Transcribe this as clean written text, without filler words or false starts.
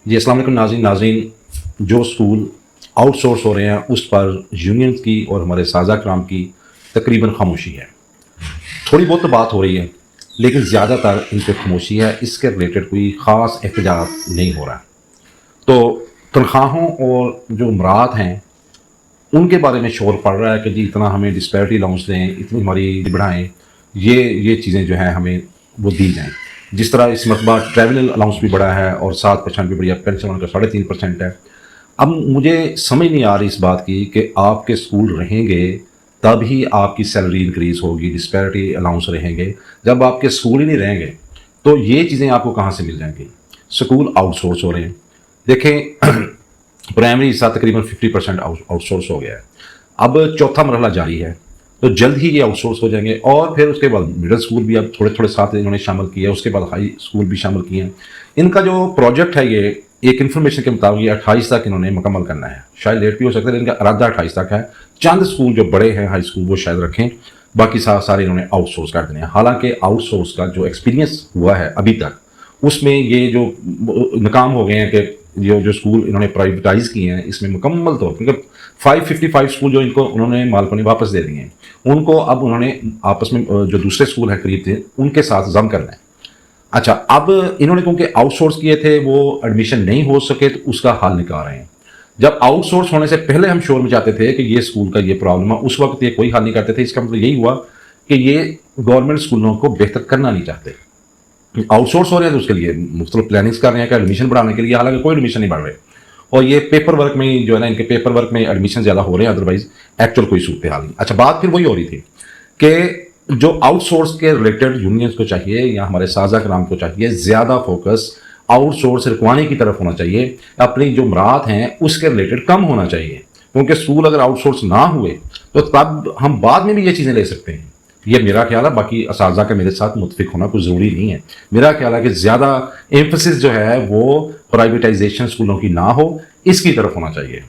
جی السلام علیکم ناظرین جو اسکول آؤٹ سورس ہو رہے ہیں اس پر یونینز کی اور ہمارے سازہ کرام کی تقریباً خاموشی ہے. تھوڑی بہت تو بات ہو رہی ہے لیکن زیادہ تر ان پہ خاموشی ہے. اس کے ریلیٹڈ کوئی خاص احتجاج نہیں ہو رہا. تو تنخواہوں اور جو امراض ہیں ان کے بارے میں شور پڑ رہا ہے کہ جی اتنا ہمیں ڈسپیرٹی الاؤنس دیں، اتنی ہماری بڑھائیں، یہ چیزیں جو ہیں ہمیں وہ دی جائیں. جس طرح اس مرتبہ ٹریول الاؤنس بھی بڑا ہے اور 7% بھی بڑی ہے، پینشن کا 3.5% ہے. اب مجھے سمجھ نہیں آ رہی اس بات کی کہ آپ کے اسکول رہیں گے تب ہی آپ کی سیلری انکریز ہوگی، ڈسپیرٹی الاؤنس رہیں گے. جب آپ کے اسکول ہی نہیں رہیں گے تو یہ چیزیں آپ کو کہاں سے مل جائیں گی؟ اسکول آؤٹ سورس ہو رہے ہیں. دیکھیں پرائمری حصہ تقریباً 50% آؤٹ سورس ہو گیا ہے. اب چوتھا مرحلہ جاری ہے تو جلد ہی یہ آؤٹ سورس ہو جائیں گے. اور پھر اس کے بعد مڈل اسکول بھی اب تھوڑے تھوڑے ساتھ انہوں نے شامل کیا، اس کے بعد ہائی اسکول بھی شامل کیے ہیں. ان کا جو پروجیکٹ ہے یہ ایک انفارمیشن کے مطابق یہ 28 تک انہوں نے مکمل کرنا ہے. شاید لیٹ بھی ہو سکتا ہے لیکن ان کا ارادہ 28 تک ہے. چند اسکول جو بڑے ہیں ہائی اسکول وہ شاید رکھیں، باقی سارے انہوں نے آؤٹ سورس کر دینے ہیں. حالانکہ آؤٹ سورس کا جو ایکسپیرینس ہوا ہے ابھی تک اس میں یہ جو ناکام ہو گئے ہیں کہ جو اسکول انہوں نے پرائیویٹائز کیے ہیں اس میں مکمل طور کیونکہ 555 اسکول جو ان کو انہوں نے مالکوں نے واپس دے دیے ہیں، ان کو اب انہوں نے آپس میں جو دوسرے اسکول ہیں قریب تھے ان کے ساتھ ضم کرنا ہے. اچھا اب انہوں نے کیونکہ آؤٹ سورس کیے تھے وہ ایڈمیشن نہیں ہو سکے تو اس کا حل نکال رہے ہیں. جب آؤٹ سورس ہونے سے پہلے ہم شور مچاتے تھے کہ یہ اسکول کا یہ پرابلم ہے، اس وقت یہ کوئی حل نہیں کرتے تھے. اس کا مطلب یہی ہوا کہ یہ گورنمنٹ اسکولوں کو بہتر کرنا نہیں چاہتے. آؤٹ سورس ہو رہے ہیں تو اس کے لیے مختلف پلاننگس کر رہے ہیں کہ ایڈمیشن بڑھانے کے لیے، حالانکہ کوئی ایڈمیشن نہیں بڑھ رہے. اور یہ پیپر ورک میں جو ہے نا ان کے پیپر ورک میں ایڈمیشن زیادہ ہو رہے ہیں، ادروائز ایکچوئل کوئی صورتحال نہیں. اچھا بات پھر وہی ہو رہی تھی کہ جو آؤٹ سورس کے ریلیٹڈ یونینز کو چاہیے یا ہمارے سازہ کرام کو چاہیے زیادہ فوکس آؤٹ سورس رکوانے کی طرف ہونا چاہیے. اپنی جو امراض ہیں اس کے ریلیٹڈ کم ہونا چاہیے، کیونکہ اسکول اگر آؤٹ سورس نہ ہوئے تو تب ہم بعد میں بھی یہ چیزیں لے سکتے ہیں. یہ میرا خیال ہے، باقی اساتذہ کا میرے ساتھ متفق ہونا کوئی ضروری نہیں ہے. میرا خیال ہے کہ زیادہ ایمفسس جو ہے وہ پرائیویٹائزیشن اسکولوں کی نہ ہو، اس کی طرف ہونا چاہیے.